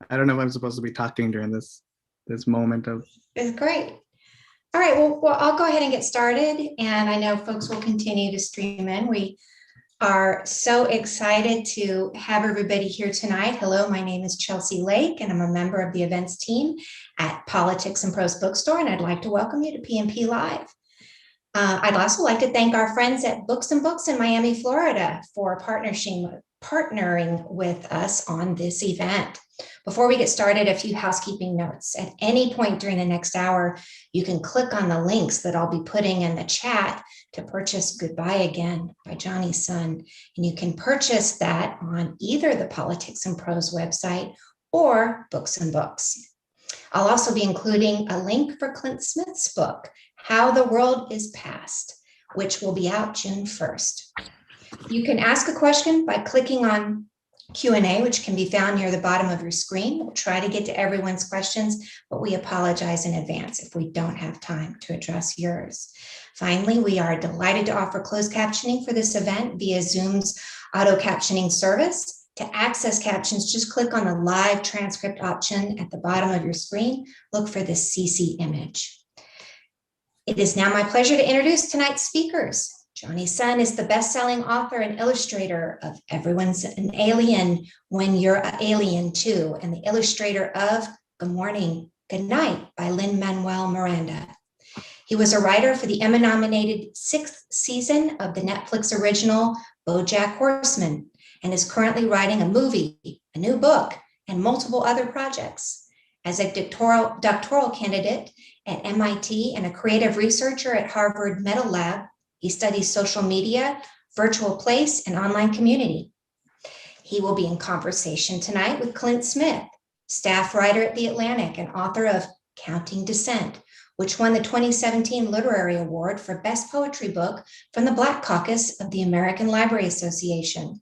I don't know if I'm supposed to be talking during this moment of. It's great. All right, well, I'll go ahead and get started, and I know folks will continue to stream in. We are so excited to have everybody here tonight. Hello, my name is Chelsea Lake, and I'm a member of the events team at Politics and Prose Bookstore, and I'd like to welcome you to PNP Live. I'd also like to thank our friends at Books and Books in Miami, Florida for partnering with us on this event. Before we get started, a few housekeeping notes. At any point during the next hour, you can click on the links that I'll be putting in the chat to purchase Goodbye Again by Jonny Sun. And you can purchase that on either the Politics and Prose website or Books and Books. I'll also be including a link for Clint Smith's book, How the World is Past, which will be out June 1st. You can ask a question by clicking on Q&A, which can be found near the bottom of your screen. We'll try to get to everyone's questions, but we apologize in advance if we don't have time to address yours. Finally, we are delighted to offer closed captioning for this event via Zoom's auto captioning service. To access captions, just click on the live transcript option at the bottom of your screen. Look for the CC image. It is now my pleasure to introduce tonight's speakers. Jonny Sun is the best-selling author and illustrator of Everyone's an Alien When You're an Alien Too, and the illustrator of Good Morning, Good Night by Lin-Manuel Miranda. He was a writer for the Emmy-nominated 6th season of the Netflix original BoJack Horseman, and is currently writing a movie, a new book, and multiple other projects. As a doctoral candidate at MIT and a creative researcher at Harvard Metal Lab, he studies social media, virtual place, and online community. He will be in conversation tonight with Clint Smith, staff writer at The Atlantic and author of Counting Dissent, which won the 2017 Literary Award for Best Poetry Book from the Black Caucus of the American Library Association.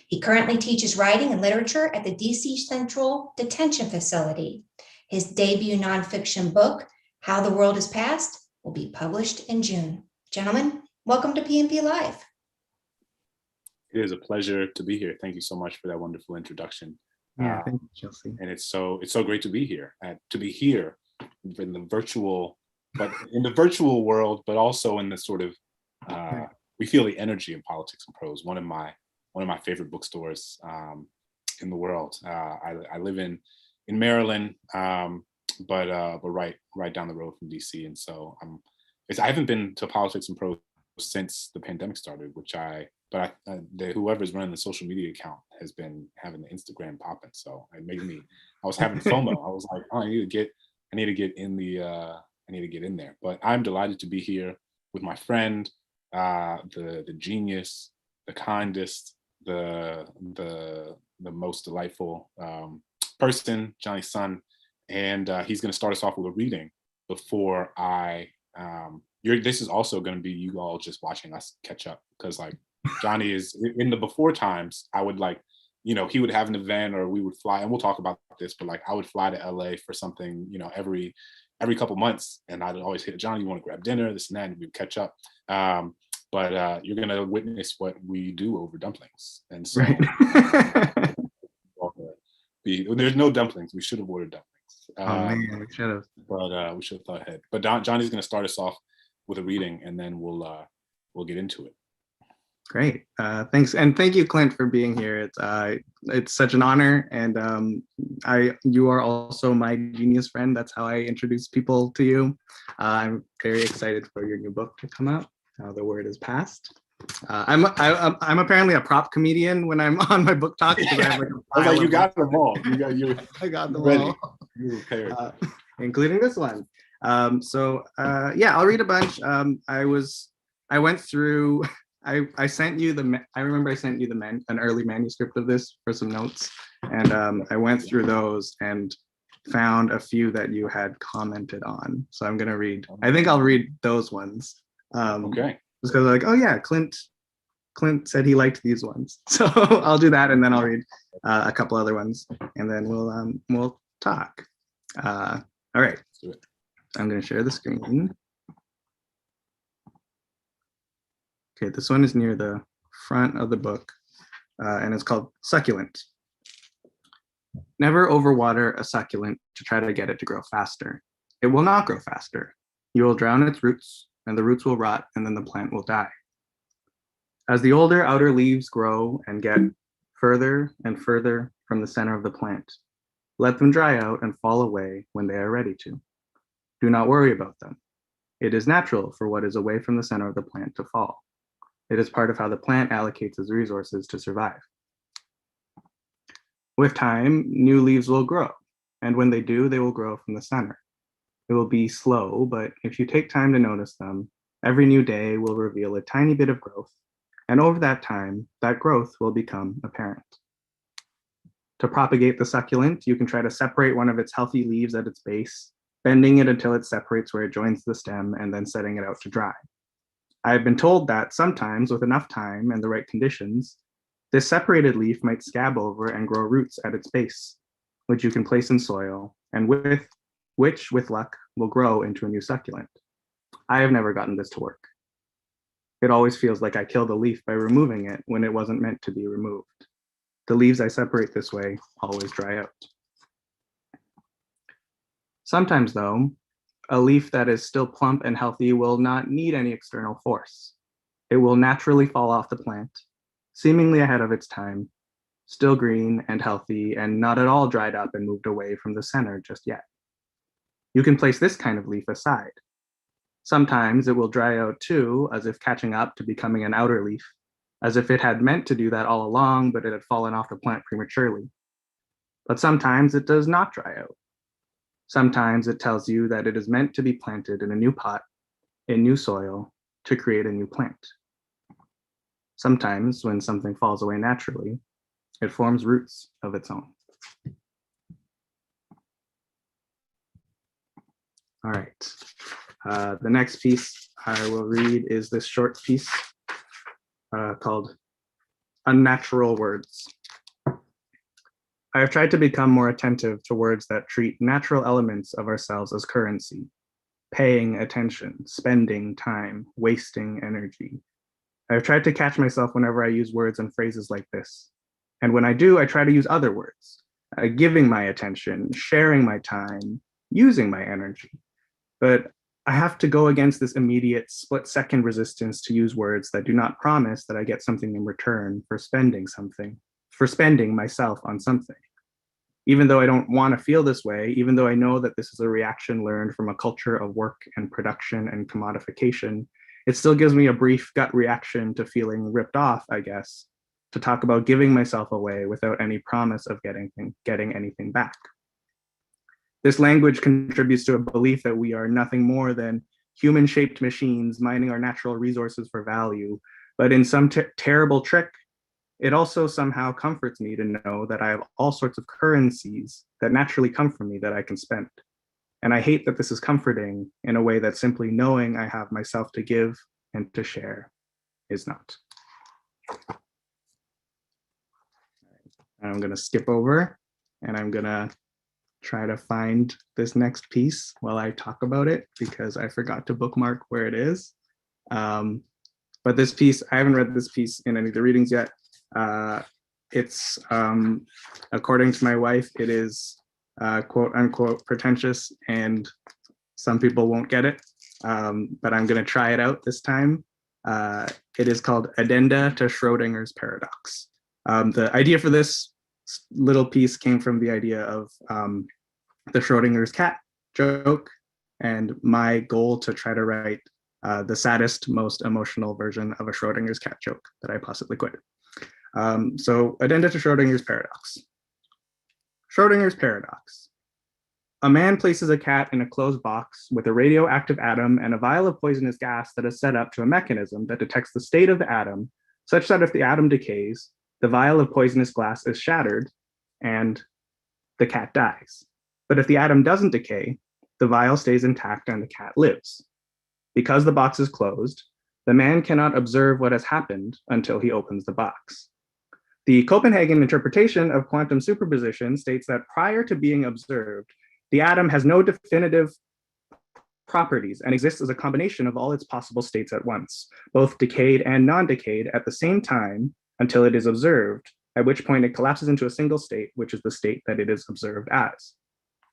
He currently teaches writing and literature at the DC Central Detention Facility. His debut nonfiction book, How the World is Past, will be published in June. Gentlemen, welcome to PNP Live. It is a pleasure to be here. Thank you so much for that wonderful introduction. Yeah, thank you, Chelsea. And it's so great to be here. In the virtual, but in the virtual world, but also in the sort of we feel the energy in Politics and Prose. One of my favorite bookstores in the world. I live in Maryland, but right down the road from DC, and so I haven't been to Politics and Prose since the pandemic started, whoever's running the social media account has been having the Instagram popping, so it made me. I was having FOMO. I was like, oh, I need to get in there. But I'm delighted to be here with my friend, the genius, the kindest, the most delightful person, Jonny Sun, and he's going to start us off with a reading before I. This is also going to be you all just watching us catch up, because like Jonny is in the before times. I would he would have an event, or we would fly, and we'll talk about this, but like I would fly to LA for something, every couple months, and I'd always hit Jonny, you want to grab dinner, this and that, and we'd catch up. But you're going to witness what we do over dumplings. And so there's no dumplings. We should have ordered dumplings. Oh man, we should have. But we should have thought ahead. But Jonny's going to start us off with a reading, and then we'll get into it. Great. Thanks. And thank you, Clint, for being here. It's such an honor. And you are also my genius friend. That's how I introduce people to you. I'm very excited for your new book to come out, How the Word is Past. I'm apparently a prop comedian when I'm on my book talks. I was like, you got them all. I got them ready. all. You prepared. Including this one. Yeah, I'll read a bunch. I went through. I sent you I remember I sent you an early manuscript of this for some notes, and I went through those and found a few that you had commented on. So I'm gonna read. I think I'll read those ones. Okay. Just because like, oh yeah, Clint said he liked these ones, so I'll do that, and then I'll read a couple other ones, and then we'll talk. All right. Let's do it. I'm gonna share the screen. Okay, this one is near the front of the book, and it's called Succulent. Never overwater a succulent to try to get it to grow faster. It will not grow faster. You will drown its roots, and the roots will rot, and then the plant will die. As the older outer leaves grow and get further and further from the center of the plant, let them dry out and fall away when they are ready to. Do not worry about them. It is natural for what is away from the center of the plant to fall. It is part of how the plant allocates its resources to survive. With time, new leaves will grow, and when they do, they will grow from the center. It will be slow, but if you take time to notice them, every new day will reveal a tiny bit of growth, and over that time, that growth will become apparent. To propagate the succulent, you can try to separate one of its healthy leaves at its base, bending it until it separates where it joins the stem, and then setting it out to dry. I have been told that sometimes, with enough time and the right conditions, this separated leaf might scab over and grow roots at its base, which you can place in soil, and which, with luck, will grow into a new succulent. I have never gotten this to work. It always feels like I killed a leaf by removing it when it wasn't meant to be removed. The leaves I separate this way always dry out. Sometimes, though, a leaf that is still plump and healthy will not need any external force. It will naturally fall off the plant, seemingly ahead of its time, still green and healthy and not at all dried up and moved away from the center just yet. You can place this kind of leaf aside. Sometimes it will dry out too, as if catching up to becoming an outer leaf, as if it had meant to do that all along, but it had fallen off the plant prematurely. But sometimes it does not dry out. Sometimes it tells you that it is meant to be planted in a new pot, in new soil, to create a new plant. Sometimes, when something falls away naturally, it forms roots of its own. All right. The next piece I will read is this short piece called Unnatural Words. I have tried to become more attentive to words that treat natural elements of ourselves as currency, paying attention, spending time, wasting energy. I have tried to catch myself whenever I use words and phrases like this. And when I do, I try to use other words, giving my attention, sharing my time, using my energy. But I have to go against this immediate split-second resistance to use words that do not promise that I get something in return for spending something, for spending myself on something. Even though I don't want to feel this way, even though I know that this is a reaction learned from a culture of work and production and commodification, it still gives me a brief gut reaction to feeling ripped off, I guess, to talk about giving myself away without any promise of getting anything back. This language contributes to a belief that we are nothing more than human-shaped machines mining our natural resources for value. But in some terrible trick, it also somehow comforts me to know that I have all sorts of currencies that naturally come from me that I can spend. And I hate that this is comforting in a way that simply knowing I have myself to give and to share is not. I'm going to skip over and I'm going to try to find this next piece while I talk about it because I forgot to bookmark where it is. But this piece, I haven't read this piece in any of the readings yet. It's, according to my wife, it is quote unquote pretentious and some people won't get it, but I'm gonna try it out this time. It is called Addenda to Schrodinger's Paradox. The idea for this little piece came from the idea of the Schrodinger's cat joke and my goal to try to write the saddest, most emotional version of a Schrodinger's cat joke that I possibly could. So Addenda to Schrodinger's Paradox. Schrodinger's Paradox. A man places a cat in a closed box with a radioactive atom and a vial of poisonous gas that is set up to a mechanism that detects the state of the atom, such that if the atom decays, the vial of poisonous glass is shattered and the cat dies. But if the atom doesn't decay, the vial stays intact and the cat lives. Because the box is closed, the man cannot observe what has happened until he opens the box. The Copenhagen interpretation of quantum superposition states that prior to being observed, the atom has no definitive properties and exists as a combination of all its possible states at once, both decayed and non-decayed at the same time until it is observed, at which point it collapses into a single state, which is the state that it is observed as.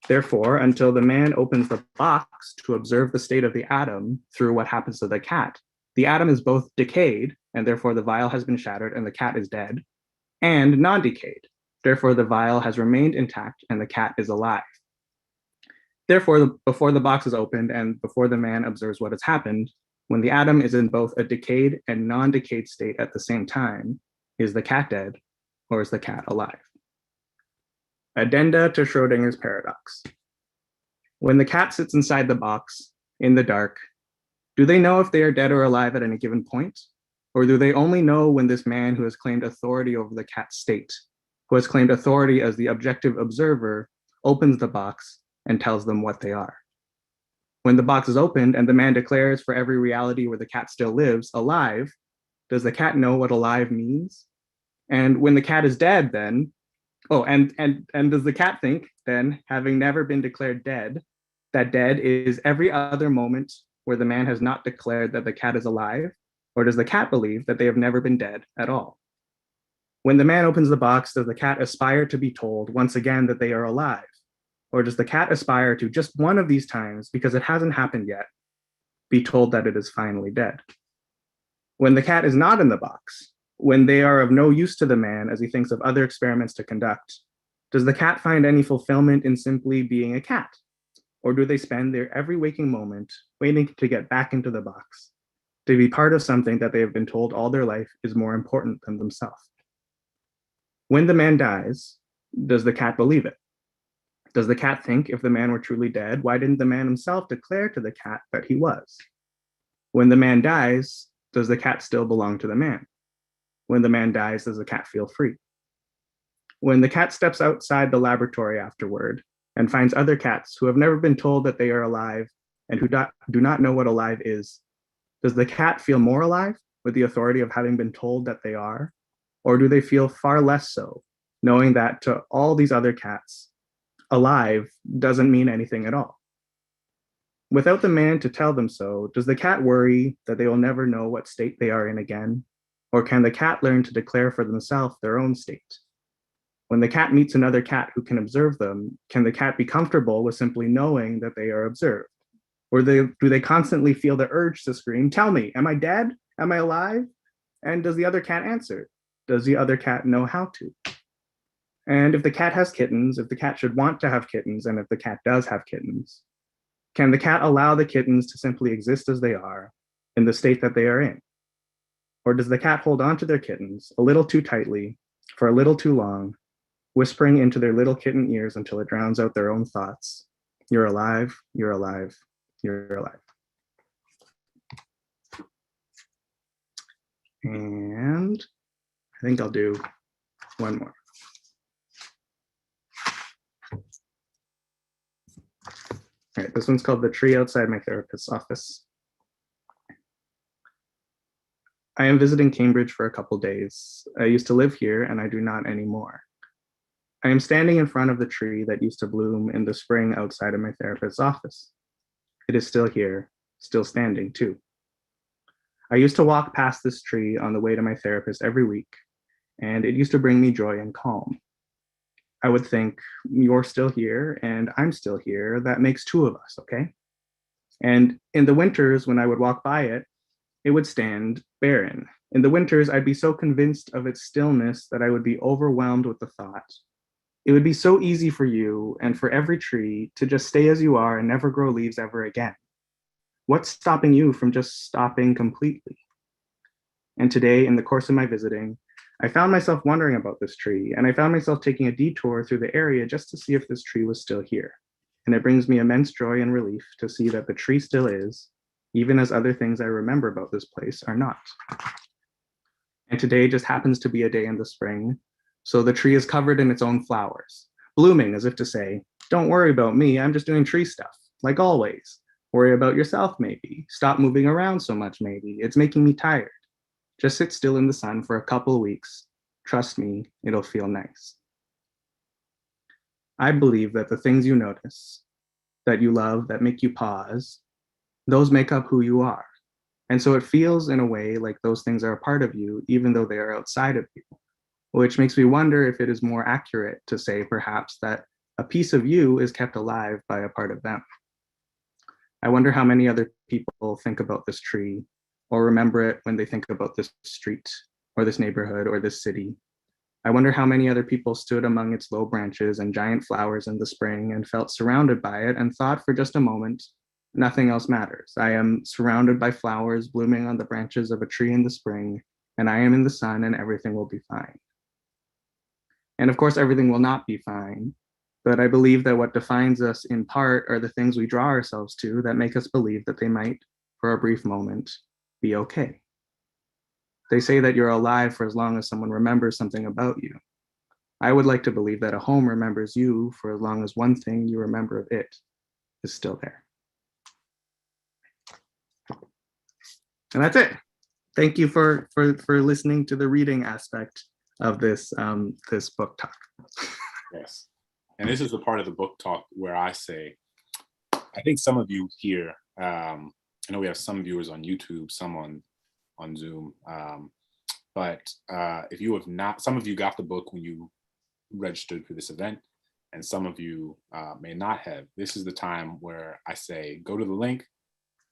Therefore, until the man opens the box to observe the state of the atom through what happens to the cat, the atom is both decayed, and therefore the vial has been shattered and the cat is dead, and non-decayed. Therefore, the vial has remained intact and the cat is alive. Therefore, before the box is opened and before the man observes what has happened, when the atom is in both a decayed and non-decayed state at the same time, is the cat dead or is the cat alive? Addenda to Schrodinger's paradox. When the cat sits inside the box in the dark, do they know if they are dead or alive at any given point? Or do they only know when this man who has claimed authority over the cat's state, who has claimed authority as the objective observer, opens the box and tells them what they are? When the box is opened and the man declares for every reality where the cat still lives, alive, does the cat know what alive means? And when the cat is dead, then, and does the cat think then, having never been declared dead, that dead is every other moment where the man has not declared that the cat is alive? Or does the cat believe that they have never been dead at all? When the man opens the box, does the cat aspire to be told once again that they are alive? Or does the cat aspire to, just one of these times, because it hasn't happened yet, be told that it is finally dead? When the cat is not in the box, when they are of no use to the man as he thinks of other experiments to conduct, does the cat find any fulfillment in simply being a cat? Or do they spend their every waking moment waiting to get back into the box, to be part of something that they have been told all their life is more important than themselves? When the man dies, does the cat believe it? Does the cat think if the man were truly dead, why didn't the man himself declare to the cat that he was? When the man dies, does the cat still belong to the man? When the man dies, does the cat feel free? When the cat steps outside the laboratory afterward and finds other cats who have never been told that they are alive and who do not know what alive is, does the cat feel more alive with the authority of having been told that they are? Or do they feel far less so, knowing that to all these other cats, alive doesn't mean anything at all? Without the man to tell them so, does the cat worry that they will never know what state they are in again? Or can the cat learn to declare for themselves their own state? When the cat meets another cat who can observe them, can the cat be comfortable with simply knowing that they are observed? Or do they constantly feel the urge to scream, "Tell me, am I dead? Am I alive?" And does the other cat answer? Does the other cat know how to? And if the cat has kittens, if the cat should want to have kittens, and if the cat does have kittens, can the cat allow the kittens to simply exist as they are in the state that they are in? Or does the cat hold on to their kittens a little too tightly for a little too long, whispering into their little kitten ears until it drowns out their own thoughts? You're alive, you're alive, you're alive. And I think I'll do one more. All right, this one's called The Tree Outside My Therapist's Office. I am visiting Cambridge for a couple days. I used to live here and I do not anymore. I am standing in front of the tree that used to bloom in the spring outside of my therapist's office. It is still here, still standing too. I used to walk past this tree on the way to my therapist every week, and it used to bring me joy and calm. I would think, you're still here and I'm still here. That makes two of us, okay? And in the winters, when I would walk by it, it would stand barren. In the winters, I'd be so convinced of its stillness that I would be overwhelmed with the thought. It would be so easy for you and for every tree to just stay as you are and never grow leaves ever again. What's stopping you from just stopping completely? And today, in the course of my visiting, I found myself wondering about this tree, and I found myself taking a detour through the area just to see if this tree was still here. And it brings me immense joy and relief to see that the tree still is, even as other things I remember about this place are not. And today just happens to be a day in the spring, so the tree is covered in its own flowers, blooming as if to say, don't worry about me, I'm just doing tree stuff, like always. Worry about yourself, maybe. Stop moving around so much, maybe. It's making me tired. Just sit still in the sun for a couple of weeks. Trust me, it'll feel nice. I believe that the things you notice, that you love, that make you pause, those make up who you are. And so it feels in a way like those things are a part of you, even though they are outside of you. which makes me wonder if it is more accurate to say perhaps that a piece of you is kept alive by a part of them. I wonder how many other people think about this tree or remember it when they think about this street or this neighborhood or this city. I wonder how many other people stood among its low branches and giant flowers in the spring and felt surrounded by it and thought for just a moment, nothing else matters. I am surrounded by flowers blooming on the branches of a tree in the spring, and I am in the sun and everything will be fine. And of course, everything will not be fine. But I believe that what defines us in part are the things we draw ourselves to that make us believe that they might, for a brief moment, be okay. They say that you're alive for as long as someone remembers something about you. I would like to believe that a home remembers you for as long as one thing you remember of it is still there. And that's it. Thank you for listening to the reading aspect of this this book talk. Yes. And this is the part of the book talk where I say, I think some of you here, I know we have some viewers on YouTube, some on Zoom, but if you have not, some of you got the book when you registered for this event, and some of you may not have. This is the time where I say, go to the link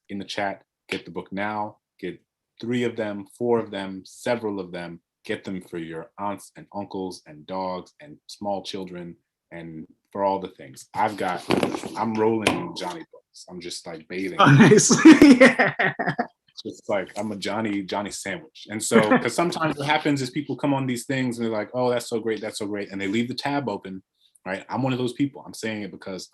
in the chat, get the book now, get 3 of them, 4 of them, several of them, get them for your aunts and uncles and dogs and small children, and for all the things. I'm rolling Jonny books. I'm just like bathing. Oh, nice. Yeah. It's like I'm a Jonny sandwich. And so, because sometimes what happens is people come on these things and they're like, oh, that's so great, and they leave the tab open, right? I'm one of those people. I'm saying it because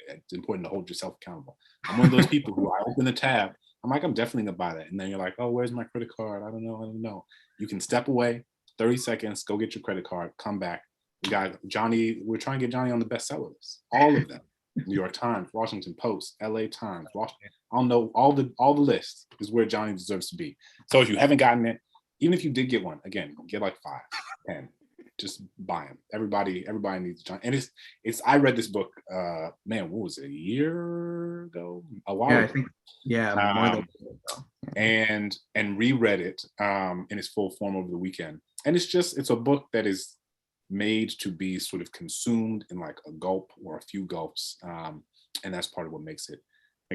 it's important to hold yourself accountable. I'm one of those people who I open the tab, I'm like, I'm definitely gonna buy that. And then you're like, oh, where's my credit card? I don't know. You can step away, 30 seconds, go get your credit card, come back. We got Jonny, we're trying to get Jonny on the bestseller list. All of them. New York Times, Washington Post, LA Times, Washington. I don't know, all the lists is where Jonny deserves to be. So if you haven't gotten it, even if you did get one, again, get like 5, 10. Just buy them. Everybody needs Jonny. And it's I read this book, man, what was it, a year ago? A while ago. I think, more than and reread it in its full form over the weekend. And it's a book that is made to be sort of consumed in like a gulp or a few gulps, and that's part of what makes it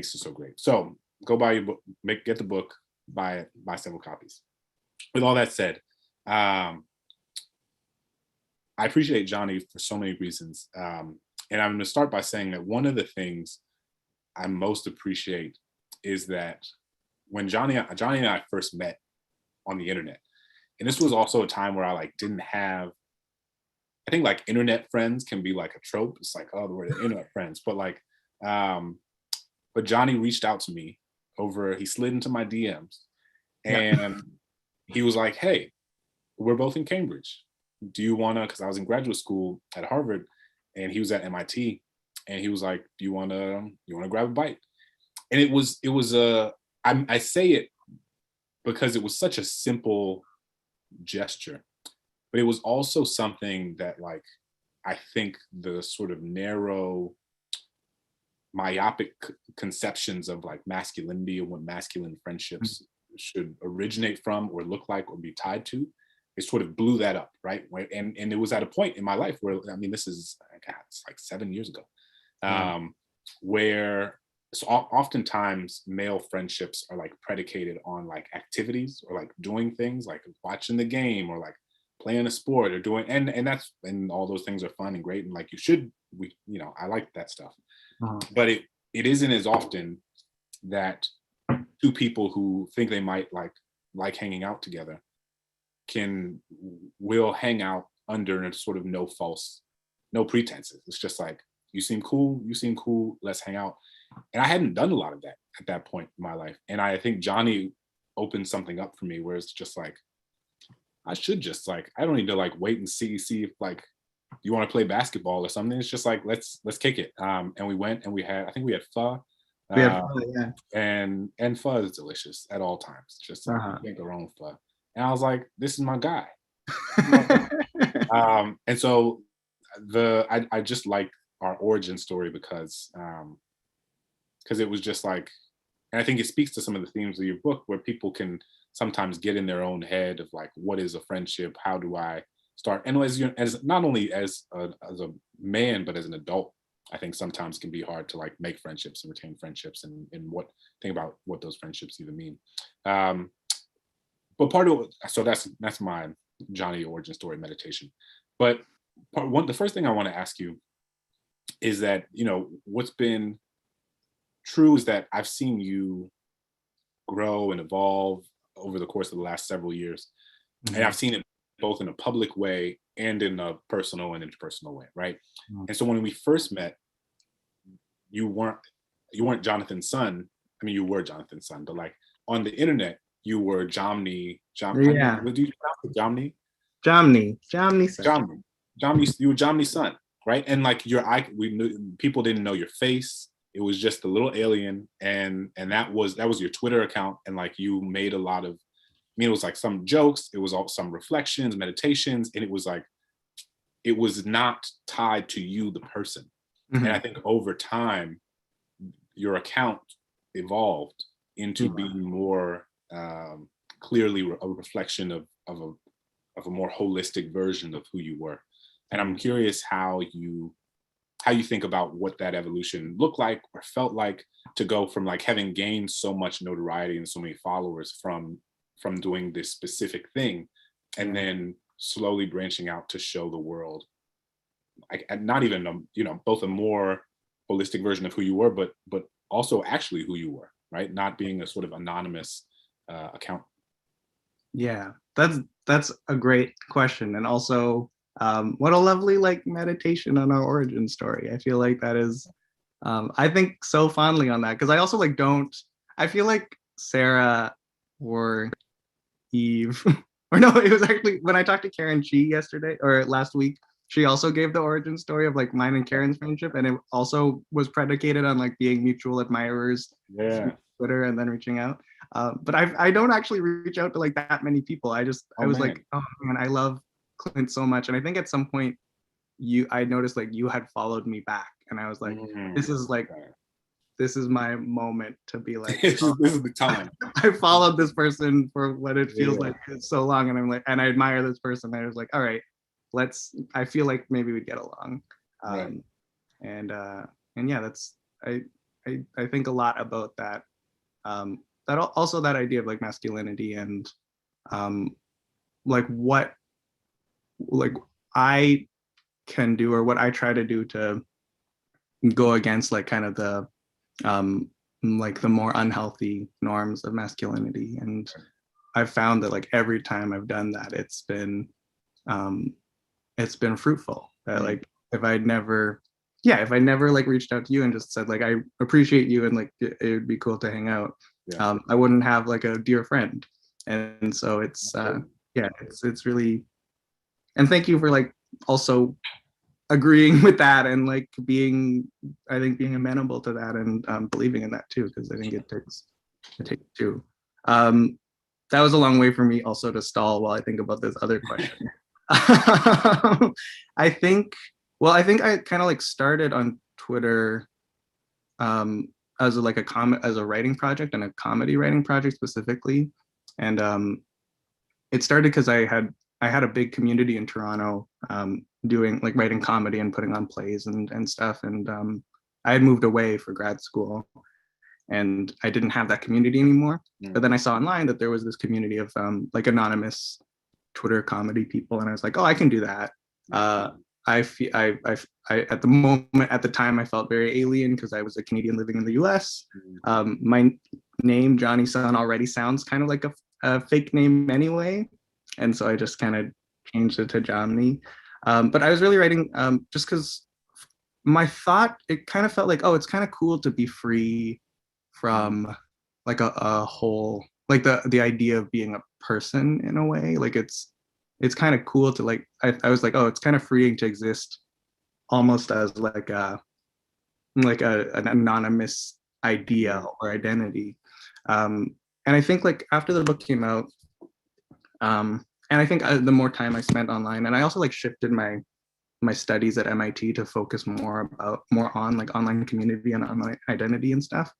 so great. So go buy your book, get the book, buy it, buy several copies. With all that said, I appreciate Jonny for so many reasons, and I'm going to start by saying that one of the things I most appreciate is that when Jonny and I first met on the internet, and this was also a time where I like didn't have, I think like internet friends can be like a trope. It's like, oh, we're the internet friends. But like, but Jonny reached out to me he slid into my DMs, and he was like, hey, we're both in Cambridge. Do you wanna, because I was in graduate school at Harvard and he was at MIT, and he was like, do you wanna grab a bite? And it was I say it because it was such a simple gesture, but it was also something that like, I think the sort of narrow myopic conceptions of like masculinity and what masculine friendships should originate from or look like or be tied to, it sort of blew that up, right? And it was at a point in my life where, I mean, this is, God, it's like 7 years ago, where so oftentimes male friendships are like predicated on like activities or like doing things like watching the game or like playing a sport or doing, and all those things are fun and great. And like I like that stuff. But it isn't as often that 2 people who think they might like hanging out together will hang out under a sort of no pretenses. It's just like, you seem cool, let's hang out. And I hadn't done a lot of that at that point in my life. And I think Jonny opened something up for me where it's just like, I should just like, I don't need to like wait and see if like you want to play basketball or something. It's just like, let's kick it. And we went and I think we had pho. And pho is delicious at all times. Just like, make our own pho. And I was like, this is my guy. And so I just like our origin story because it was just like, and I think it speaks to some of the themes of your book where people can sometimes get in their own head of like, what is a friendship? How do I start, and as not only as a man, but as an adult, I think sometimes can be hard to like make friendships and retain friendships, and think about what those friendships even mean. But so that's my Jonny origin story meditation. But the first thing I want to ask you is that, what's been true is that I've seen you grow and evolve over the course of the last several years. Mm-hmm. And I've seen it both in a public way and in a personal and interpersonal way, right? Mm-hmm. And so when we first met, you weren't Jonathan Sun. I mean, you were Jonathan Sun, but like on the internet, you were Jomny. Yeah. What do you pronounce it? Jomny? Jomny Sun. You were Jomny Sun, right? And like people didn't know your face. It was just a little alien, and that was your Twitter account, and like you made a lot of, it was like some jokes, it was all some reflections, meditations, and it was not tied to you, the person. Mm-hmm. And I think over time, your account evolved into being more clearly a reflection of a more holistic version of who you were. And I'm curious how you think about what that evolution looked like or felt like, to go from like having gained so much notoriety and so many followers from doing this specific thing, and then slowly branching out to show the world, like not even both a more holistic version of who you were, but also actually who you were, right? Not being a sort of anonymous account. Yeah, that's a great question, and also what a lovely like meditation on our origin story. I feel like that is, I think so fondly on that, because I also like I feel like Sarah or Eve, or no, it was actually when I talked to Karen Chi yesterday or last week, she also gave the origin story of like mine and Karen's friendship, and it also was predicated on like being mutual admirers through Twitter and then reaching out. But I don't actually reach out to like that many people. I was like, oh man, I love Clint so much, and I think at some point I noticed like you had followed me back, and I was like, this is my moment to be like, this is the time. I followed this person for what it feels like it's so long, and I'm like, and I admire this person. I was like, all right, I feel like maybe we'd get along. And yeah, that's I think a lot about that. That also that idea of like masculinity and like what like I can do, or what I try to do to go against like kind of the like the more unhealthy norms of masculinity. And I've found that like every time I've done that, it's been fruitful. That like if I never like reached out to you and just said like I appreciate you and like it would be cool to hang out, I wouldn't have like a dear friend. And so it's it's really, and thank you for like also agreeing with that and like being amenable to that and believing in that too, because I think it takes two. That was a long way for me also to stall while I think about this other question. I think I kind of like started on Twitter as a writing project, and a comedy writing project specifically. And it started because I had a big community in Toronto doing like writing comedy and putting on plays and stuff. And I had moved away for grad school, and I didn't have that community anymore. But then I saw online that there was this community of like anonymous Twitter comedy people, and I was like, oh, I can do that. I at the time I felt very alien because I was a Canadian living in the US. My name Jonny Sun already sounds kind of like a fake name anyway, and so I just kind of changed it to Jomny. But I was really writing just because my thought, it kind of felt like, oh, it's kind of cool to be free from like a whole, like the idea of being a person in a way. Like it's kind of cool to like, I was like, oh, it's kind of freeing to exist almost as like an anonymous idea or identity. And I think like after the book came out, and I think the more time I spent online, and I also like shifted my studies at MIT to focus more on like online community and online identity and stuff.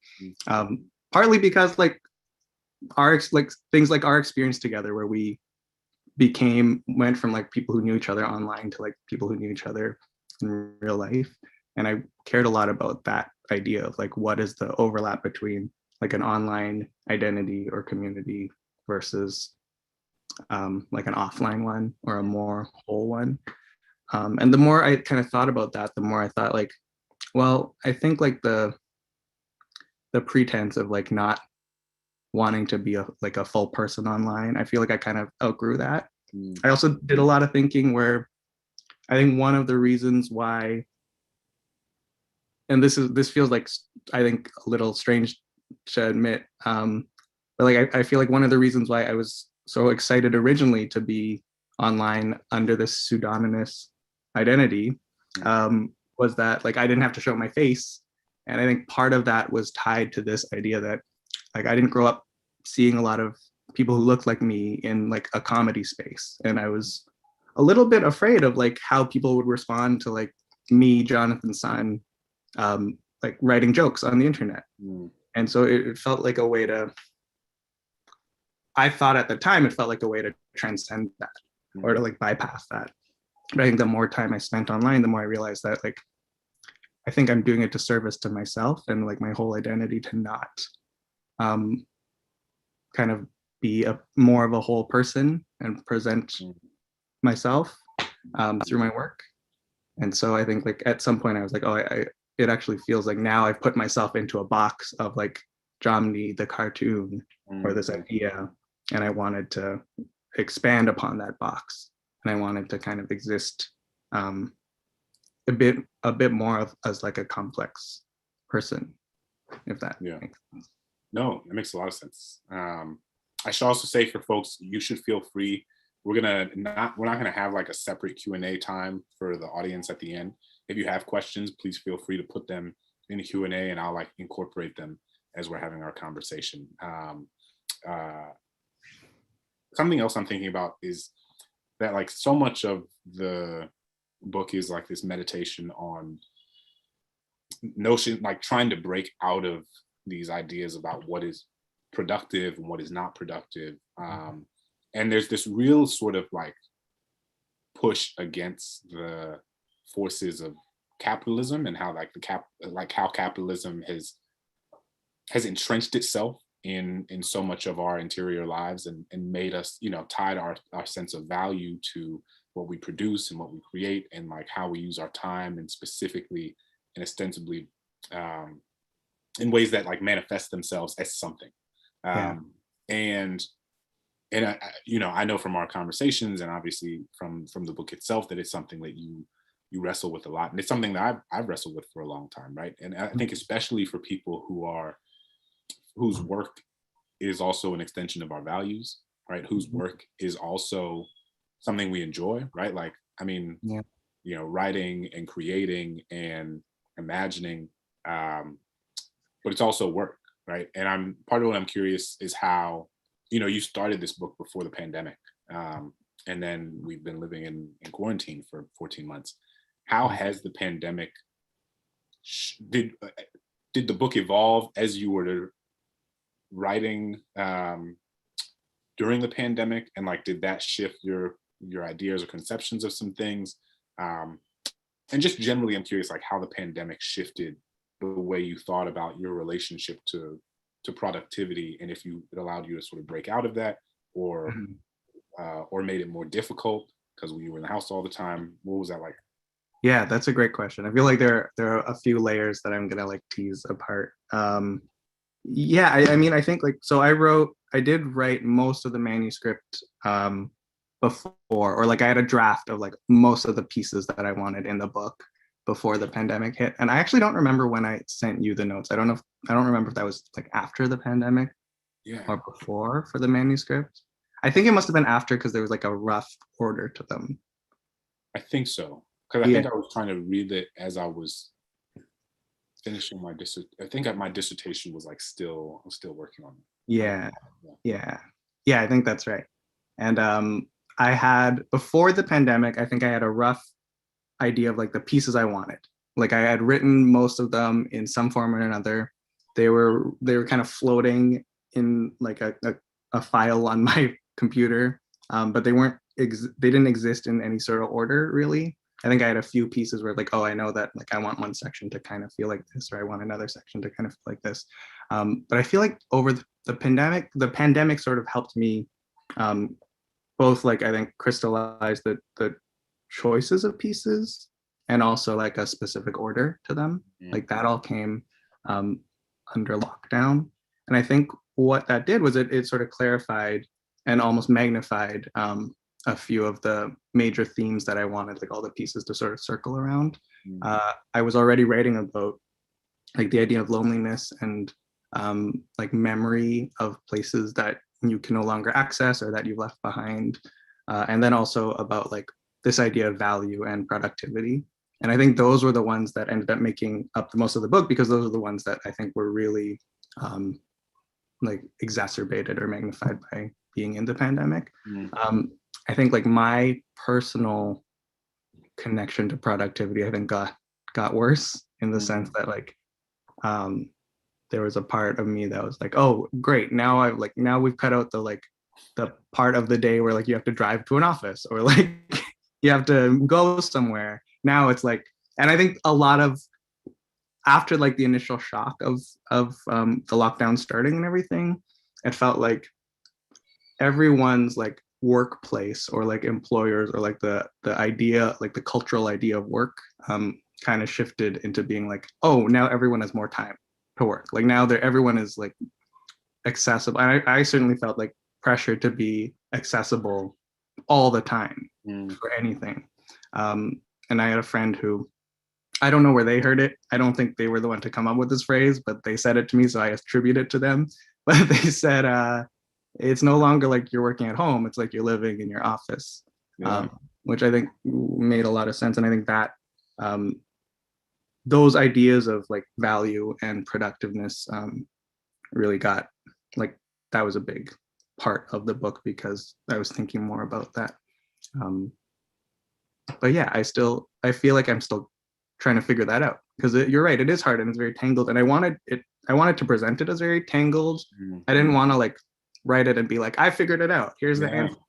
Partly because like things like our experience together, where we went from like people who knew each other online to like people who knew each other in real life. And I cared a lot about that idea of like, what is the overlap between like an online identity or community versus like an offline one or a more whole one. And the more I kind of thought about that, the more I thought like, well, I think like the pretense of like not wanting to be like a full person online, I feel like I kind of outgrew that. I also did a lot of thinking where I think one of the reasons why, and this feels like I think a little strange to admit, but like I feel like one of the reasons why I was so excited originally to be online under this pseudonymous identity was that like I didn't have to show my face, and I think part of that was tied to this idea that like I didn't grow up seeing a lot of people who looked like me in like a comedy space, and I was a little bit afraid of like how people would respond to like me, Jonathan Sun, like writing jokes on the internet. And so it felt like a way to, I thought at the time it felt like a way to transcend that or to like bypass that. But I think the more time I spent online, the more I realized that like I think I'm doing a disservice to myself and like my whole identity to not kind of be a more of a whole person and present myself through my work. And so I think like at some point I was like, oh, it actually feels like now I've put myself into a box of like Jomny the cartoon or this idea, and I wanted to expand upon that box, and I wanted to kind of exist a bit more of as like a complex person, if that makes sense. No, that makes a lot of sense. I should also say for folks, you should feel free. We're not gonna have like a separate Q&A time for the audience at the end. If you have questions, please feel free to put them in the Q&A, and I'll like incorporate them as we're having our conversation. Something else I'm thinking about is that like so much of the book is like this meditation on notion, like trying to break out of these ideas about what is productive and what is not productive. And there's this real sort of like push against the forces of capitalism and how like how capitalism has entrenched itself in so much of our interior lives and made us, tied our sense of value to what we produce and what we create and like how we use our time, and specifically and ostensibly in ways that like manifest themselves as something. And I know from our conversations and obviously from the book itself that it's something that you wrestle with a lot, and it's something that I've wrestled with for a long time, right? And I think especially for people whose work is also an extension of our values, right? Whose work is also something we enjoy, right? Like, I mean, writing and creating and imagining, but it's also work, right? And part of what I'm curious is how, you started this book before the pandemic, and then we've been living in quarantine for 14 months. How has the pandemic, did the book evolve as you were writing during the pandemic, and like did that shift your ideas or conceptions of some things? And just generally, I'm curious like how the pandemic shifted the way you thought about your relationship to productivity, and if it allowed you to sort of break out of that, or made it more difficult because you were in the house all the time. What was that like? Yeah, that's a great question. I feel like there are a few layers that I'm gonna like tease apart. I mean, I think like, so I did write most of the manuscript before, or like I had a draft of like most of the pieces that I wanted in the book before the pandemic hit. And I actually don't remember when I sent you the notes. I don't remember if that was like after the pandemic or before for the manuscript. I think it must have been after, because there was like a rough order to them. I think so, because I think I was trying to read it as I was finishing my I think my dissertation was like I'm still working on it. Yeah, I think that's right. And I had, before the pandemic, I think I had a rough idea of like the pieces I wanted. Like I had written most of them in some form or another. They were kind of floating in like a file on my computer, but they weren't they didn't exist in any sort of order really. I think I had a few pieces where like, oh, I know that like I want one section to kind of feel like this, or I want another section to kind of feel like this. But I feel like over the pandemic sort of helped me both like I think crystallize the choices of pieces and also like a specific order to them. Like that all came under lockdown. And I think what that did was it sort of clarified and almost magnified a few of the major themes that I wanted like all the pieces to sort of circle around. I was already writing about like the idea of loneliness and like memory of places that you can no longer access or that you've left behind. And then also about like this idea of value and productivity. And I think those were the ones that ended up making up the most of the book, because those are the ones that I think were really like exacerbated or magnified by being in the pandemic. I think like my personal connection to productivity, I think got worse in the sense that like there was a part of me that was like, oh great, now we've cut out the part of the day where like you have to drive to an office or like you have to go somewhere. Now it's like, and I think a lot of after like the initial shock of the lockdown starting and everything, it felt like everyone's like workplace or like employers or like the idea, like the cultural idea of work kind of shifted into being like, oh, now everyone has more time to work. Like now everyone is like accessible. And I certainly felt like pressure to be accessible all the time for anything. And I had a friend who, I don't know where they heard it. I don't think they were the one to come up with this phrase, but they said it to me, so I attribute it to them. But they said, it's no longer like you're working at home, it's like you're living in your office, which I think made a lot of sense. And I think that those ideas of like value and productiveness really got, like, that was a big part of the book because I was thinking more about that. But yeah, I feel like I'm still trying to figure that out, because you're right, it is hard and it's very tangled, and I wanted to present it as very tangled. I didn't want to like write it and be like, I figured it out, here's the answer,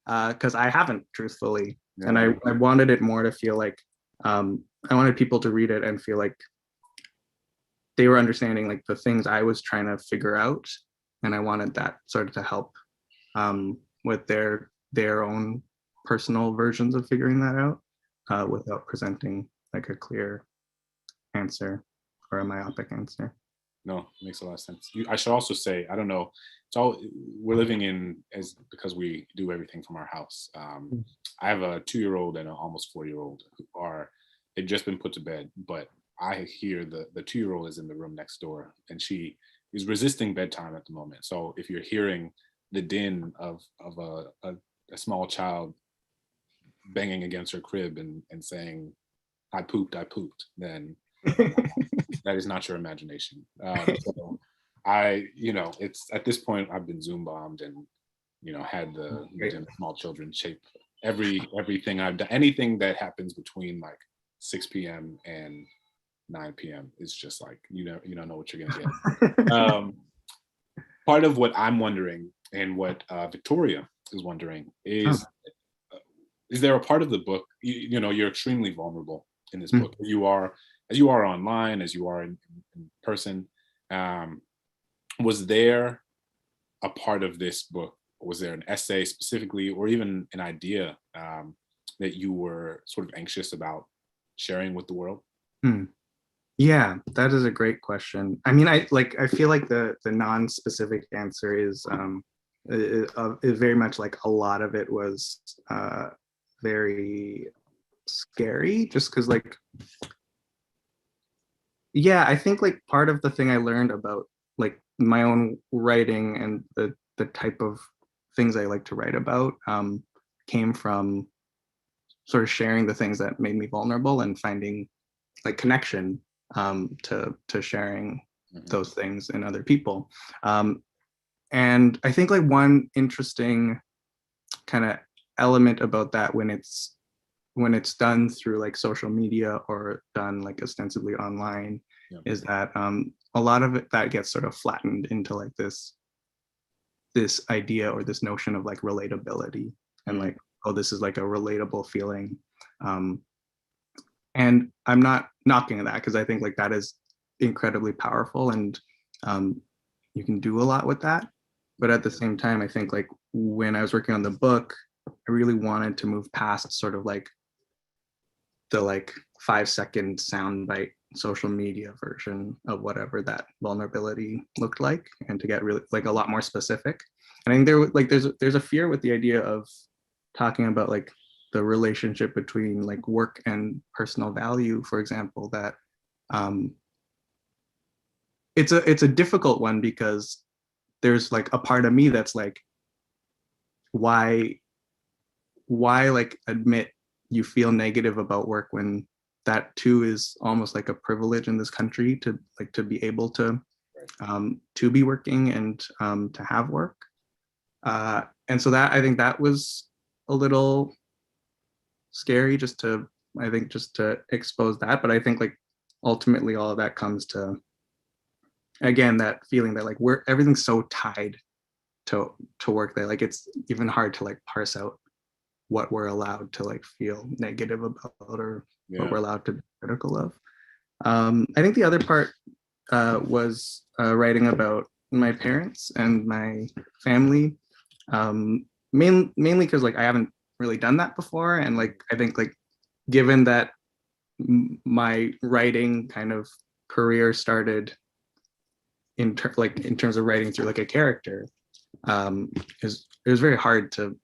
because I haven't, truthfully. And I wanted it more to feel like I wanted people to read it and feel like they were understanding like the things I was trying to figure out, and I wanted that sort of to help with their own personal versions of figuring that out without presenting like a clear answer or a myopic answer. No, it makes a lot of sense. I should also say, I don't know, we're living in, because we do everything from our house. I have a 2-year-old and an almost 4-year-old they've just been put to bed, but I hear the 2-year-old is in the room next door, and she is resisting bedtime at the moment. So if you're hearing the din of a small child banging against her crib and saying, I pooped, then that is not your imagination. So it's at this point I've been Zoom bombed and, had the small children shape everything I've done. Anything that happens between like 6 p.m. and 9 p.m. is just like, you don't know what you're gonna get. Part of what I'm wondering and what Victoria is wondering is there a part of the book, you're extremely vulnerable in this book, as you are online, as you are in person. Was there a part of this book, was there an essay specifically, or even an idea that you were sort of anxious about sharing with the world? Yeah, that is a great question. I mean, I feel like the non-specific answer is very much like a lot of it was very scary, just because like, yeah, I think like part of the thing I learned about like my own writing and the type of things I like to write about came from sort of sharing the things that made me vulnerable and finding like connection to sharing those things in other people. And I think like one interesting kind of element about that when it's done through like social media or done like ostensibly online is that a lot of it that gets sort of flattened into like this idea or this notion of like relatability and like oh, this is like a relatable feeling. And I'm not knocking that, because I think like that is incredibly powerful, and you can do a lot with that. But at the same time, I think like when I was working on the book, I really wanted to move past sort of like the like 5-second soundbite social media version of whatever that vulnerability looked like, and to get really like a lot more specific. And I think there's a fear with the idea of talking about like the relationship between like work and personal value, for example, that it's a difficult one, because there's like a part of me that's like, why like admit you feel negative about work when that too is almost like a privilege in this country, to like to be able to be working and to have work. And so that, I think that was a little scary, just to expose that. But I think like ultimately all of that comes to, again, that feeling that like everything's so tied to work, that like it's even hard to like parse out what we're allowed to like feel negative about, or what we're allowed to be critical of. I think the other part was writing about my parents and my family, mainly because like I haven't really done that before, and like I think like given that my writing kind of career started in terms of writing through like a character, it was very hard to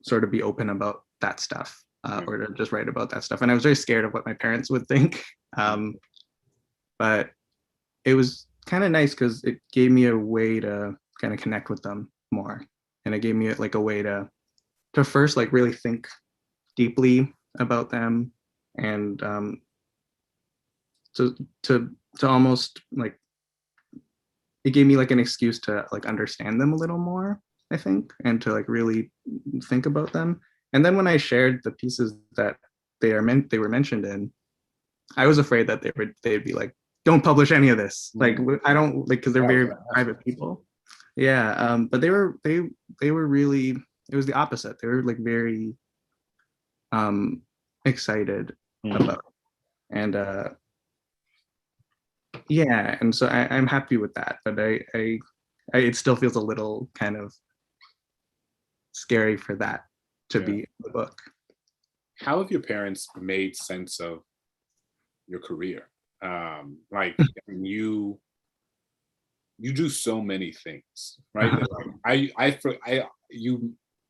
sort of be open about that stuff, or to just write about that stuff. And I was very scared of what my parents would think. But it was kind of nice, because it gave me a way to kind of connect with them more. And it gave me like a way to first like really think deeply about them, and to almost like, it gave me like an excuse to like understand them a little more, I think, and to like really think about them. And then when I shared the pieces that they were mentioned in, I was afraid that they'd be like, don't publish any of this. Like I don't like, because they're very private people. Yeah, but they were really, it was the opposite. They were like very excited about, and yeah, and so I'm happy with that. But I it still feels a little kind of scary for that to be in the book. How have your parents made sense of your career? Like you do so many things, right?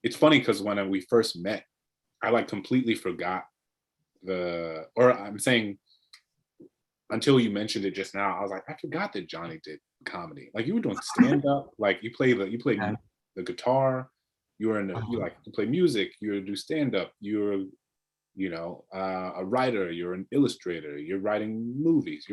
It's funny because when we first met, I like completely forgot I'm saying, until you mentioned it just now, I was like, I forgot that Jonny did comedy. Like you were doing stand up, like you played the guitar, you play music, you do stand up, you're a writer, you're an illustrator, you're writing movies,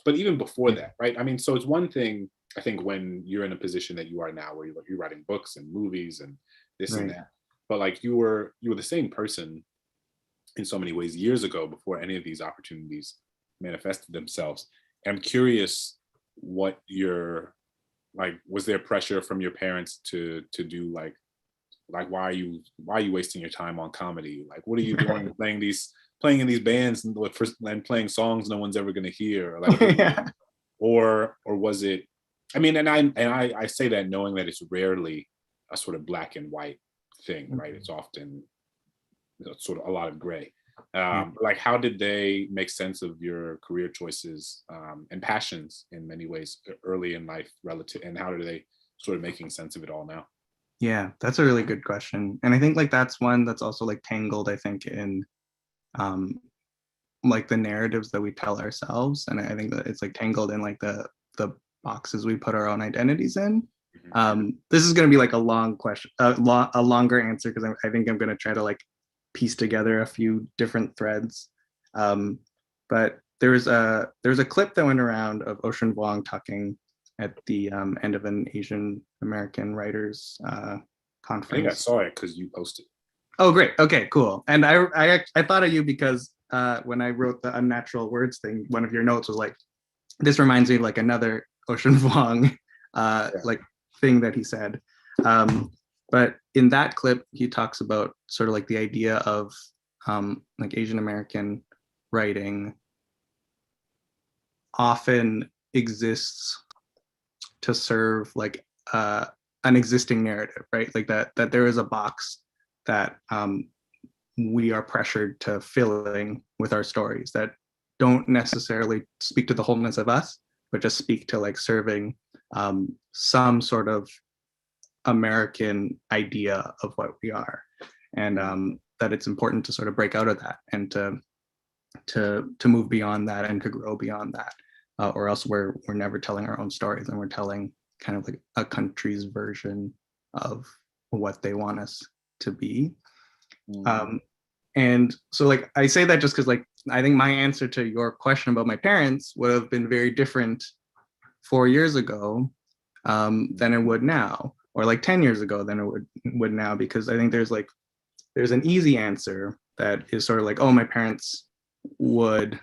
but even before that, right? I mean, so it's one thing, I think, when you're in a position that you are now, where you're writing books and movies and this and that, but like you were the same person in so many ways years ago, before any of these opportunities manifested themselves. And I'm curious what was there pressure from your parents to do like why are you wasting your time on comedy? Like, what are you doing playing in these bands and playing songs no one's ever going to hear? Like, or was it? I mean, and I say that knowing that it's rarely a sort of black and white thing, right? It's often sort of a lot of gray. Like, how did they make sense of your career choices and passions in many ways early in life relative, and how are they sort of making sense of it all now? Yeah, that's a really good question. And I think like that's one that's also like tangled, I think, in like the narratives that we tell ourselves. And I think that it's like tangled in like the boxes we put our own identities in. This is going to be like a long question, a longer answer, because I think I'm going to try to like piece together a few different threads. But there was a clip that went around of Ocean Vuong talking at the end of an Asian American writers conference. I think I saw it because you posted. Oh, great. Okay, cool. And I thought of you because when I wrote the unnatural words thing, one of your notes was like, this reminds me of like another Ocean Vuong like thing that he said. But in that clip, he talks about sort of like the idea of like Asian American writing often exists to serve like an existing narrative, right? Like that there is a box that we are pressured to filling with our stories that don't necessarily speak to the wholeness of us, but just speak to like serving some sort of American idea of what we are, and that it's important to sort of break out of that and to move beyond that and to grow beyond that, or else we're never telling our own stories, and we're telling kind of like a country's version of what they want us to be. And so like I say that just because like I think my answer to your question about my parents would have been very different 4 years ago than it would now, or like 10 years ago than it would now, because I think there's an easy answer that is sort of like, oh, my parents would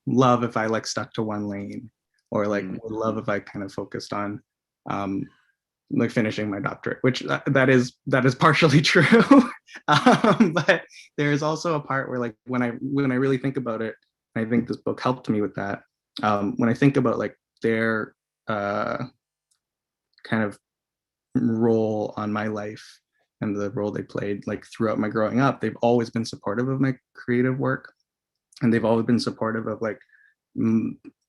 love if I like stuck to one lane, or like would love if I kind of focused on like finishing my doctorate, which that is partially true. But there is also a part where like when I really think about it, and I think this book helped me with that, when I think about like their kind of role on my life and the role they played like throughout my growing up, they've always been supportive of my creative work, and they've always been supportive of like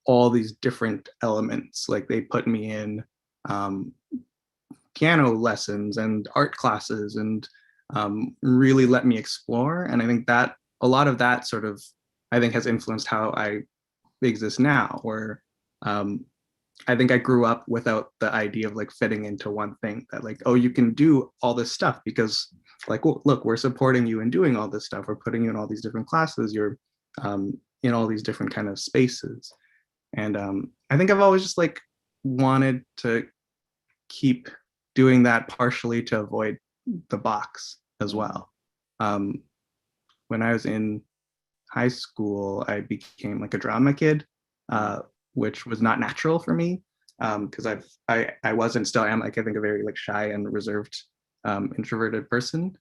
all these different elements. Like they put me in piano lessons and art classes, and really let me explore. And I think that a lot of that sort of, I think, has influenced how I exist now, where I think I grew up without the idea of like fitting into one thing, that like, oh, you can do all this stuff because like, well, look, we're supporting you in doing all this stuff. We're putting you in all these different classes. You're in all these different kind of spaces. And I think I've always just like wanted to keep doing that, partially to avoid the box as well. When I was in high school, I became like a drama kid, which was not natural for me, because I was and still am, like, I think, a very like shy and reserved introverted person.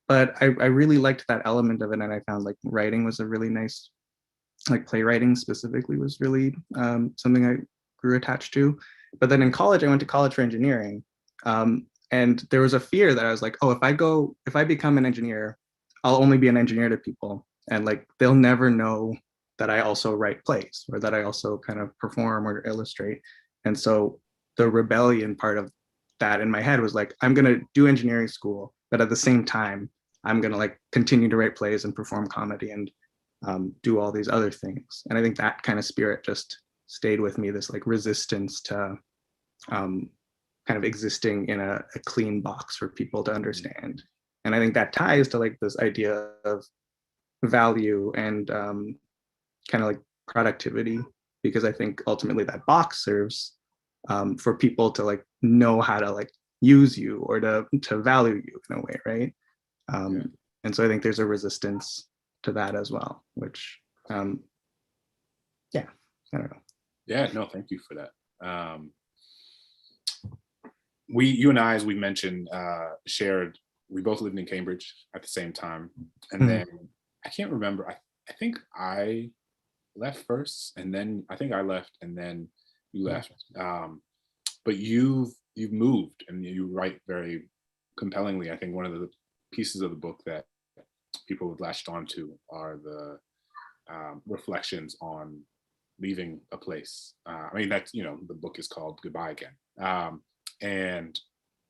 But I really liked that element of it, and I found like writing was a really nice, like playwriting specifically was really something I grew attached to. But then in college, I went to college for engineering, and there was a fear that I was like, oh, if I become an engineer, I'll only be an engineer to people, and like they'll never know that I also write plays, or that I also kind of perform or illustrate. And so the rebellion part of that in my head was like, I'm gonna do engineering school, but at the same time, I'm gonna like continue to write plays and perform comedy and do all these other things. And I think that kind of spirit just stayed with me, this like resistance to kind of existing in a clean box for people to understand. And I think that ties to like this idea of value and kind of like productivity, because I think ultimately that box serves for people to like know how to like use you, or to value you in a way, right? And so I think there's a resistance to that as well, which yeah, I don't know. Yeah, no, thank you for that. You and I, as we mentioned, shared, we both lived in Cambridge at the same time. And then I can't remember, I think I left first, and then I think I left, and then you left. But you've moved, and you write very compellingly. I think one of the pieces of the book that people have latched onto are the reflections on leaving a place. I mean, that's, you know, the book is called Goodbye Again. And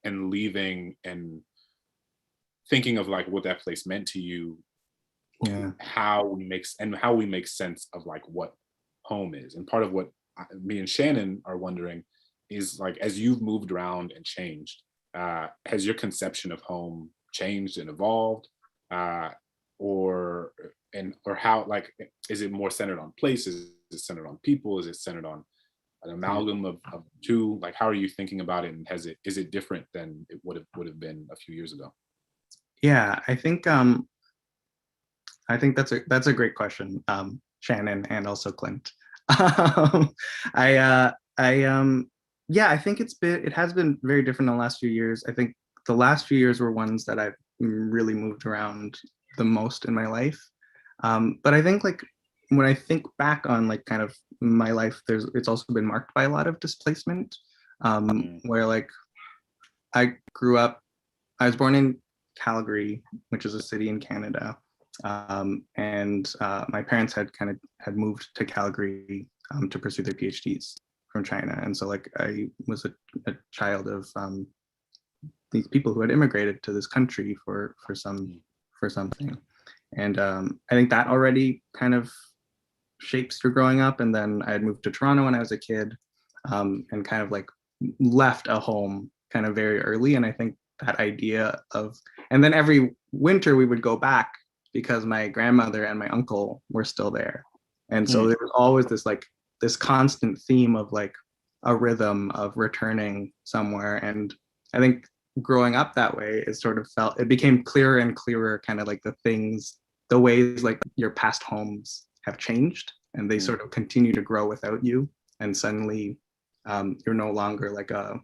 leaving and thinking of like what that place meant to you, how we make sense of like what home is. And part of what me and Shannon are wondering is like, as you've moved around and changed, has your conception of home changed and evolved, or how, like, is it more centered on places? Is it centered on people? Is it centered on an amalgam of two? Like, how are you thinking about it, and is it different than it would have been a few years ago? Yeah, I think that's a great question, Shannon, and also Clint. I yeah, I think it has been very different in the last few years. I think the last few years were ones that I've really moved around the most in my life. But I think like when I think back on like kind of my life, it's also been marked by a lot of displacement, where like I grew up, I was born in Calgary, which is a city in Canada. And my parents had moved to Calgary to pursue their PhDs from China. And so like I was a child of these people who had immigrated to this country for something. And I think that already kind of shapes your growing up. And then I had moved to Toronto when I was a kid, and kind of like left a home kind of very early. And I think that idea of, and then every winter we would go back because my grandmother and my uncle were still there. And so there was always this constant theme of like a rhythm of returning somewhere. And I think growing up that way, it became clearer and clearer kind of like the ways like your past homes have changed, and they sort of continue to grow without you. And suddenly you're no longer like a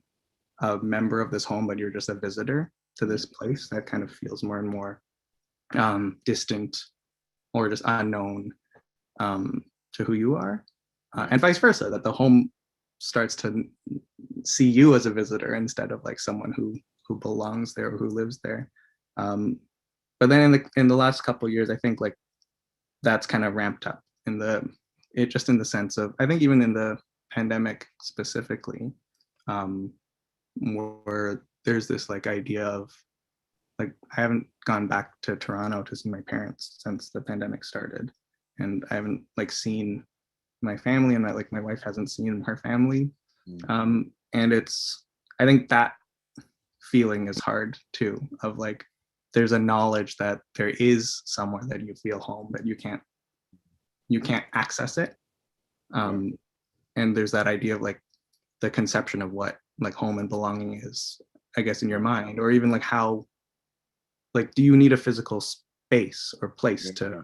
member of this home, but you're just a visitor to this place that kind of feels more and more distant or just unknown to who you are, and vice versa, that the home starts to see you as a visitor instead of like someone who belongs there or who lives there. But then in the last couple of years, I think like that's kind of ramped up in the sense of, I think even in the pandemic specifically, where there's this like idea of like, I haven't gone back to Toronto to see my parents since the pandemic started, and I haven't like seen my family, and my wife hasn't seen her family. And I think that feeling is hard too, of like there's a knowledge that there is somewhere that you feel home, but you can't access it. And there's that idea of like the conception of what like home and belonging is, I guess, in your mind, or even like how, like, do you need a physical space or place to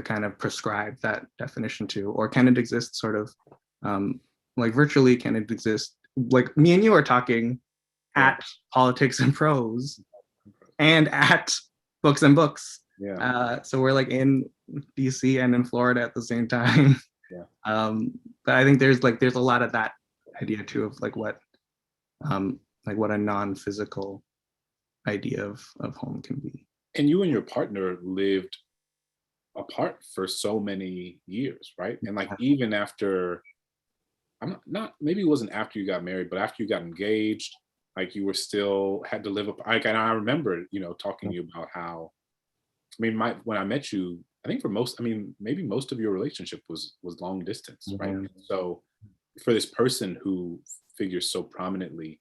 kind of prescribe that definition to, or can it exist sort of like virtually? Can it exist like me and you are talking at Politics and Prose and at Books and Books? So we're like in DC and in Florida at the same time. But I think there's a lot of that idea too of like what a non-physical idea of home can be. And you and your partner lived apart for so many years, right? And like even after, I'm not maybe it wasn't after you got married, but after you got engaged, like you were still had to live up. Like, and I remember, talking to you about how, I mean, when I met you, I think maybe most of your relationship was long distance, right? So for this person who figures so prominently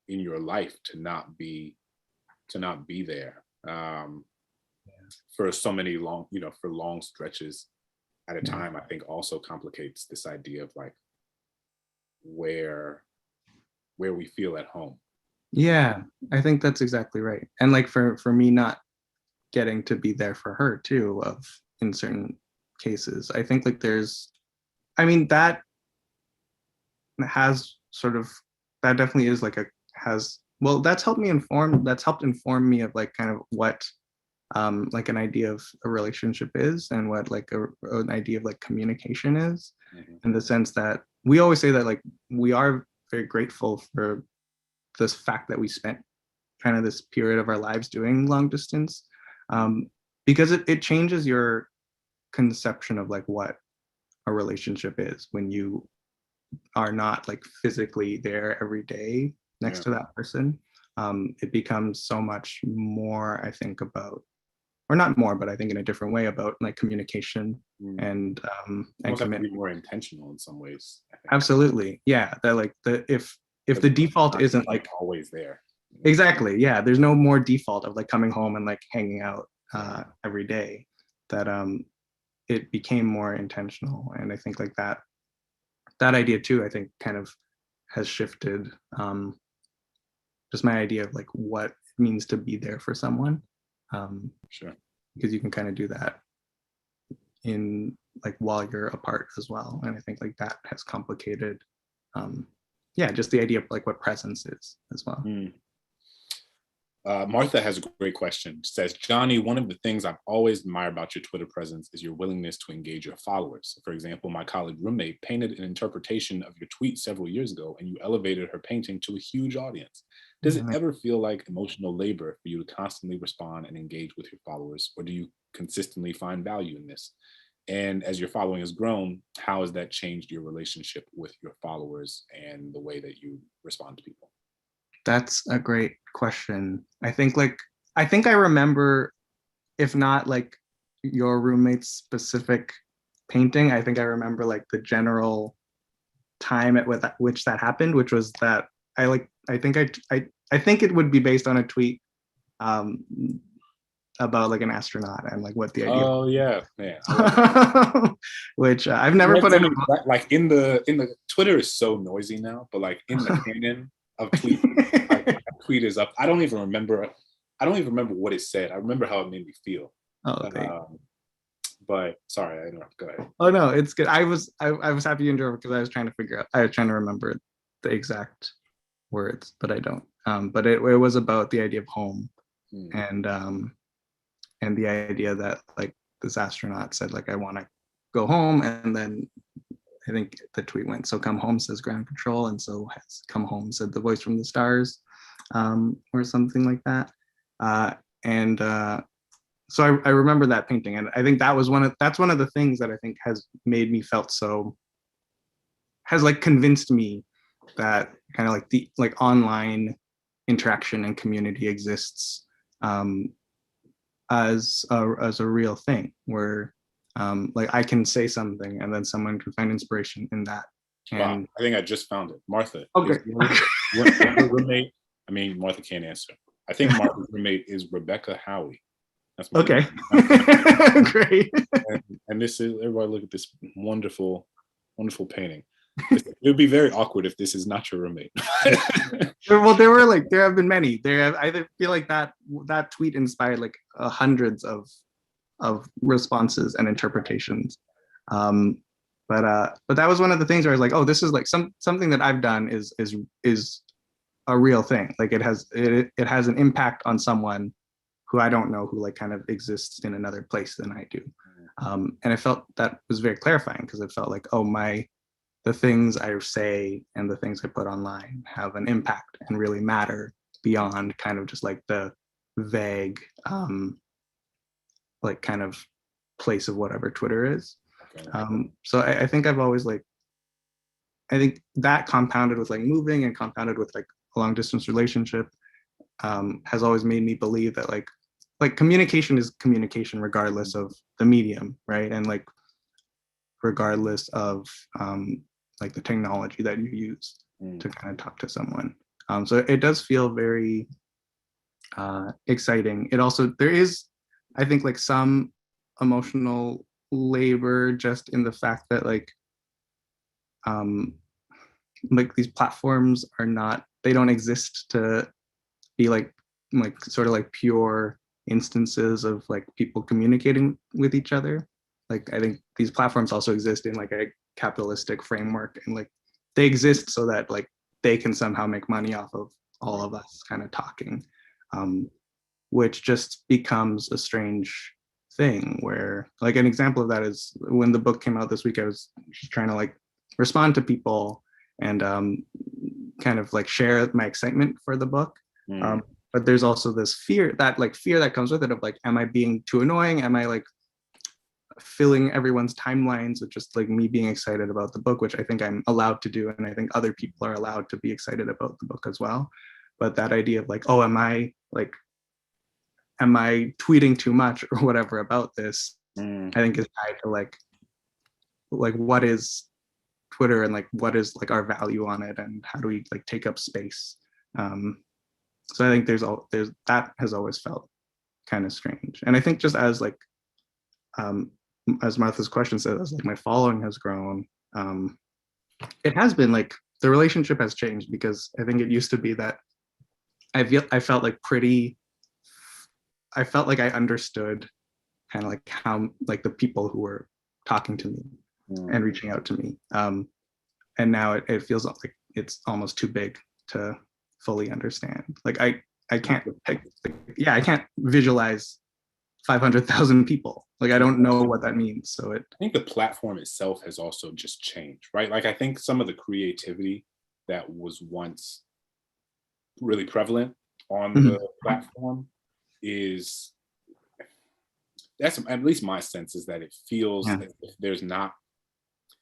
in your life to not be there for so many for long stretches at a time, I think also complicates this idea of like where we feel at home. Yeah, I think that's exactly right. And like for me not getting to be there for her too, in certain cases, I think like that has sort of, that definitely is like that's helped inform me of like kind of what like an idea of a relationship is, and what like an idea of like communication is, in the sense that we always say that like we are very grateful for this fact that we spent kind of this period of our lives doing long distance, because it changes your conception of like what a relationship is when you are not like physically there every day next to that person. It becomes so much more, I think, about, or not more, but I think in a different way, about like communication and commitment. Be more intentional in some ways. Absolutely, yeah. That like if the default isn't like always there. Exactly, yeah. There's no more default of like coming home and like hanging out every day. That it became more intentional, and I think like that idea too, I think kind of has shifted just my idea of like what it means to be there for someone. Sure. Because you can kind of do that in like while you're apart as well. And I think like that has complicated, yeah, just the idea of like what presence is as well. Martha has a great question. Says, Johnny, one of the things I've always admired about your Twitter presence is your willingness to engage your followers. For example, my college roommate painted an interpretation of your tweet several years ago, and you elevated her painting to a huge audience. Does it ever feel like emotional labor for you to constantly respond and engage with your followers, or do you consistently find value in this? And as your following has grown, how has that changed your relationship with your followers and the way that you respond to people? That's a great question. I think I remember, if not like your roommate's specific painting, I think I remember like the general time at which that happened, which was that I think it would be based on a tweet about like an astronaut and like what the idea. Oh yeah, which I've never put in. Like in the Twitter is so noisy now, but like in the canon of tweet, like, tweet is up. I don't even remember what it said. I remember how it made me feel. But sorry, I interrupted. Go ahead. Oh no, it's good. I was happy you interrupted because I was trying to remember the exact words, but I don't. But it was about the idea of home, and the idea that like this astronaut said like I want to go home, and then I think the tweet went, so come home says ground control, and so has come home said the voice from the stars, or something like that. So I remember that painting, and I think that's one of the things that I think has made me has like convinced me that kind of like the like online interaction and community exists as a real thing, where like I can say something and then someone can find inspiration in that. And wow, I think I just found it. Martha. Okay. Your roommate, I mean, Martha can't answer. I think Martha's roommate is Rebecca Howie. That's my okay. Great. And this is, everybody look at this wonderful, wonderful painting. It would be very awkward if this is not your roommate. Well, there have been many. I feel like that tweet inspired like hundreds of responses and interpretations. But that was one of the things where I was like, oh, this is like something that I've done is a real thing. Like it has an impact on someone who I don't know, who like kind of exists in another place than I do. And I felt that was very clarifying, because it felt like, oh, the things I say and the things I put online have an impact and really matter beyond kind of just like the vague, like kind of place of whatever Twitter is. So I think I've always I think that compounded with like moving and compounded with like a long distance relationship has always made me believe that like communication is communication regardless of the medium, right? And like regardless of like the technology that you use to kind of talk to someone. So it does feel very exciting. It also, there is, I think, like some emotional labor just in the fact that like these platforms are not, they don't exist to be like sort of like pure instances of like people communicating with each other. Like I think these platforms also exist in like a capitalistic framework, and like they exist so that like they can somehow make money off of all of us kind of talking, which just becomes a strange thing. Where like an example of that is when the book came out this week, I was just trying to like respond to people and kind of like share my excitement for the book. But there's also this fear that comes with it of like, am I being too annoying? Am I like filling everyone's timelines with just like me being excited about the book, which I think I'm allowed to do, and I think other people are allowed to be excited about the book as well. But that idea of like, oh, am I tweeting too much or whatever about this, I think is tied to like what is Twitter and like what is like our value on it, and how do we like take up space. So I think there's that has always felt kind of strange. And I think just as like as Martha's question says, as like my following has grown, it has been like the relationship has changed, because I think it used to be that I felt like I understood kind of like how like the people who were talking to me and reaching out to me. And now it feels like it's almost too big to fully understand. Like I can't visualize 500,000 people. Like I don't know what that means. So I think the platform itself has also just changed, right? Like I think some of the creativity that was once really prevalent on the platform that's at least my sense, is that it feels as if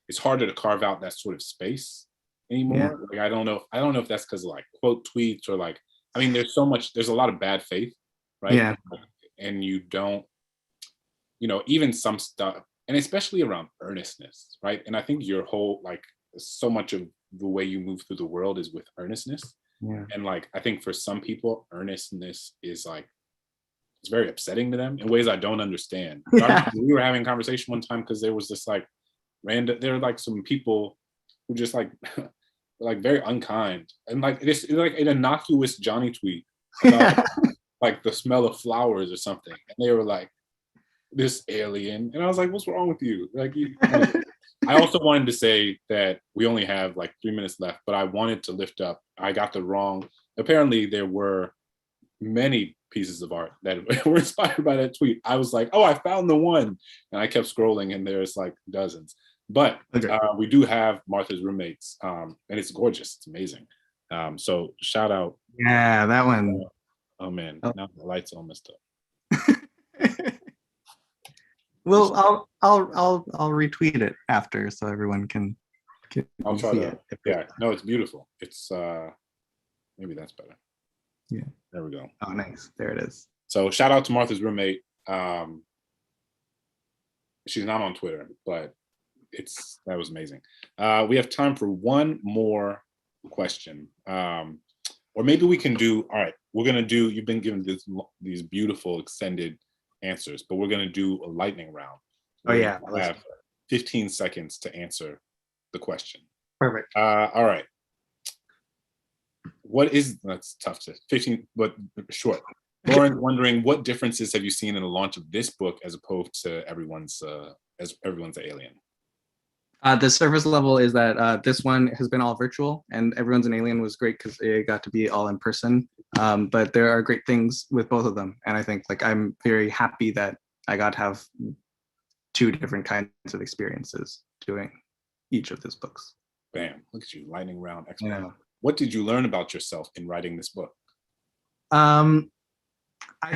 it's harder to carve out that sort of space anymore. Like I don't know if that's because of like quote tweets or like, I mean, there's a lot of bad faith, right? Yeah. And you don't, even some stuff, and especially around earnestness, right? And I think your whole, like, so much of the way you move through the world is with earnestness. Yeah. And like, I think for some people, earnestness is like, it's very upsetting to them in ways I don't understand. Yeah. We were having a conversation one time because there was this like there are like some people who just like like very unkind, and like this like an innocuous Johnny tweet about like the smell of flowers or something, and they were like, this alien, and I was like, what's wrong with you? Like I also wanted to say that we only have like 3 minutes left, but I wanted to lift up, I got the wrong, apparently there were many pieces of art that were inspired by that tweet. I was like, oh, I found the one, and I kept scrolling and there's like dozens. But we do have Martha's Roommates, and it's gorgeous. It's amazing. So shout out. Yeah, that one. Oh man, now the lights all messed up. Well, I'll retweet it after so everyone can I'll try see to. it. Yeah, no, it's beautiful. It's maybe that's better. Yeah. There we go. Oh, nice. There it is. So shout out to Martha's Roommate. She's not on Twitter, but that was amazing. We have time for one more question. Or maybe we can do, all right, you've been given these beautiful extended answers, but we're gonna do a lightning round. Oh yeah. We have 15 seconds to answer the question. Perfect. All right. That's tough to 15, but short. Lauren wondering, what differences have you seen in the launch of this book as opposed to everyone's Alien? The surface level is that this one has been all virtual, and Everyone's an Alien was great because it got to be all in person. But there are great things with both of them, and I think like I'm very happy that I got to have two different kinds of experiences doing each of these books. Bam! Look at you, lightning round expert. Yeah. What did you learn about yourself in writing this book? I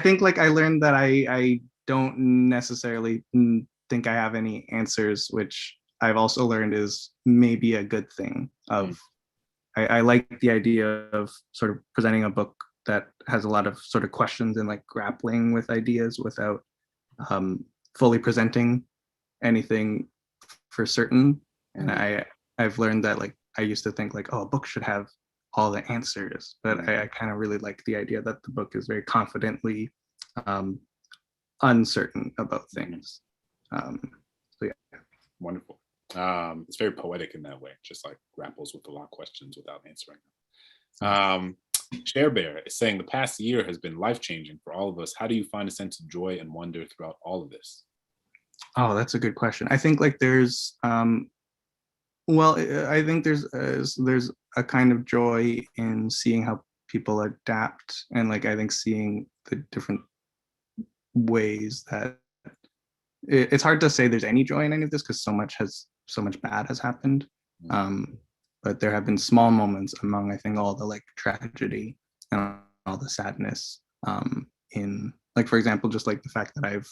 think like I learned that I don't necessarily think I have any answers, which I've also learned is maybe a good thing. I like the idea of sort of presenting a book that has a lot of sort of questions and like grappling with ideas without fully presenting anything for certain. And I've learned that like I used to think like, oh, a book should have all the answers, but I kind of really like the idea that the book is very confidently uncertain about things. So yeah. Wonderful. It's very poetic in that way, just like grapples with a lot of questions without answering them. Share Bear is saying the past year has been life-changing for all of us. How do you find a sense of joy and wonder throughout all of this? Oh, that's a good question. I think like there's I think there's a kind of joy in seeing how people adapt, and like I think seeing the different ways that it's hard to say there's any joy in any of this because so much bad has happened. But there have been small moments among I think all the like tragedy and all the sadness in like, for example, just like the fact that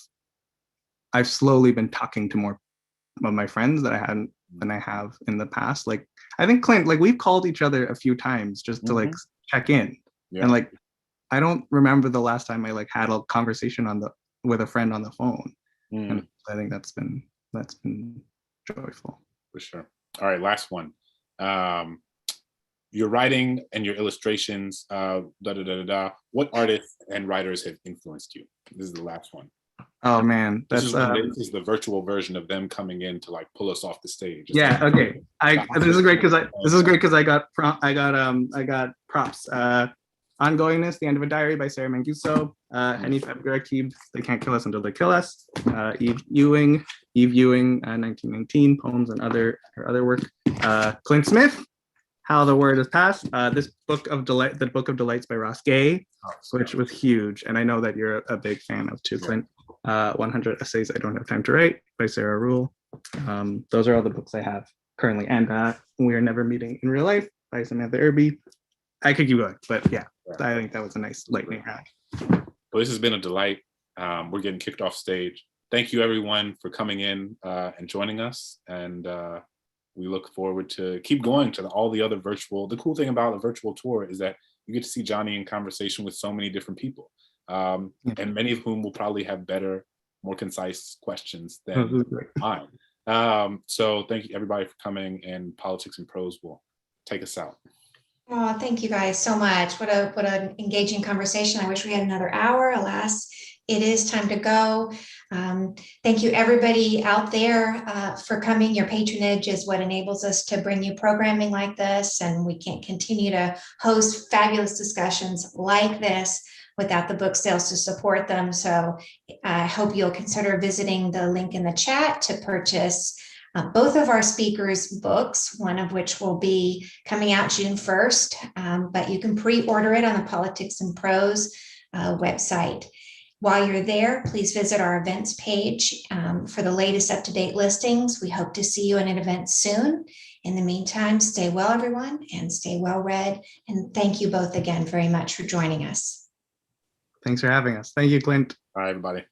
I've slowly been talking to more of my friends that I hadn't than I have in the past. Like I think Clint, like we've called each other a few times just to like check in. Yeah. And like I don't remember the last time I like had a conversation with a friend on the phone. And I think that's been joyful. For sure. All right, last one. Your writing and your illustrations, what artists and writers have influenced you? This is the last one. Oh man, this is the virtual version of them coming in to like pull us off the stage. It's yeah. like, okay. This is great because I got props. Ongoingness, The End of a Diary by Sarah Manguso. Hanif Abdurraqib, They Can't Kill Us Until They Kill Us. Eve Ewing, Eve Ewing, 1919, Poems and her other work. Clint Smith, How the Word Is Passed. This Book of Delight, the Book of Delights by Ross Gay, which was huge. And I know that you're a big fan of too, Clint. 100 Essays I Don't Have Time to Write by Sarah Rule. Those are all the books I have currently. And We Are Never Meeting in Real Life by Samantha Irby. I could keep going, but yeah, I think that was a nice lightning round. Well, this has been a delight. We're getting kicked off stage. Thank you everyone for coming in and joining us. And we look forward to keep going to all the other virtual. The cool thing about a virtual tour is that you get to see Jonny in conversation with so many different people, and many of whom will probably have better, more concise questions than mine. So thank you everybody for coming, and Politics in Prose will take us out. Oh, thank you guys so much. What an engaging conversation. I wish we had another hour. Alas, it is time to go. Thank you everybody out there for coming. Your patronage is what enables us to bring you programming like this, and we can't continue to host fabulous discussions like this without the book sales to support them. So I hope you'll consider visiting the link in the chat to purchase both of our speakers' books, one of which will be coming out June 1st, but you can pre-order it on the Politics in Prose website. While you're there, please visit our events page for the latest up-to-date listings. We hope to see you in an event soon. In the meantime, stay well, everyone, and stay well read. And thank you both again very much for joining us. Thanks for having us. Thank you, Clint. All right, everybody.